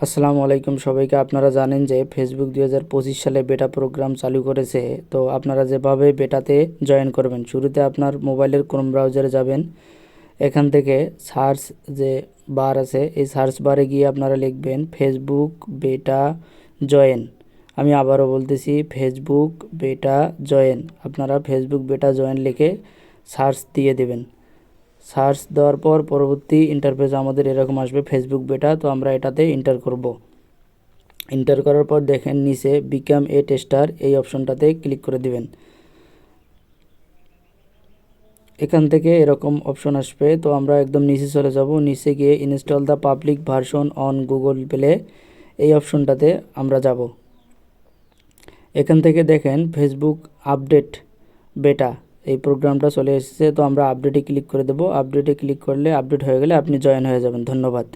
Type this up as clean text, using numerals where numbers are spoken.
আসসালামু আলাইকুম সবাইকে। আপনারা জানেন যে ফেসবুক 2025 সালে বেটা প্রোগ্রাম চালু করেছে। তো আপনারা যেভাবে বেটাতে জয়েন করবেন, শুরুতে আপনার মোবাইলের ক্রোম ব্রাউজারে যাবেন। এখান থেকে সার্চ যে বার আছে, এই সার্চ বারে গিয়ে আপনারা লিখবেন ফেসবুক বেটা জয়েন। আমি আবারও বলতেছি, ফেসবুক বেটা জয়েন। আপনারা ফেসবুক বেটা জয়েন লিখে সার্চ দিয়ে দেবেন। সার্চ দেওয়ার পর পরবর্তী ইন্টারফেস আমাদের এরকম আসবে, ফেসবুক বেটা। তো আমরা এটাতে এন্টার করব। এন্টার করার পর দেখেন নিচে বিকাম এ টেস্টার, এই অপশনটাতে ক্লিক করে দিবেন। এখান থেকে এরকম অপশন আসবে। তো আমরা একদম নিচে চলে যাব। নিচে গিয়ে install the public version on Google play, এই অপশনটাতে আমরা যাব। এখান থেকে দেখেন ফেসবুক আপডেট বেটা, এই প্রোগ্রামটা চলে এসেছে। তো আমরা আপডেটে ক্লিক করে দেব। আপডেটে ক্লিক করলে আপডেট হয়ে গেলে আপনি জয়েন হয়ে যাবেন। ধন্যবাদ।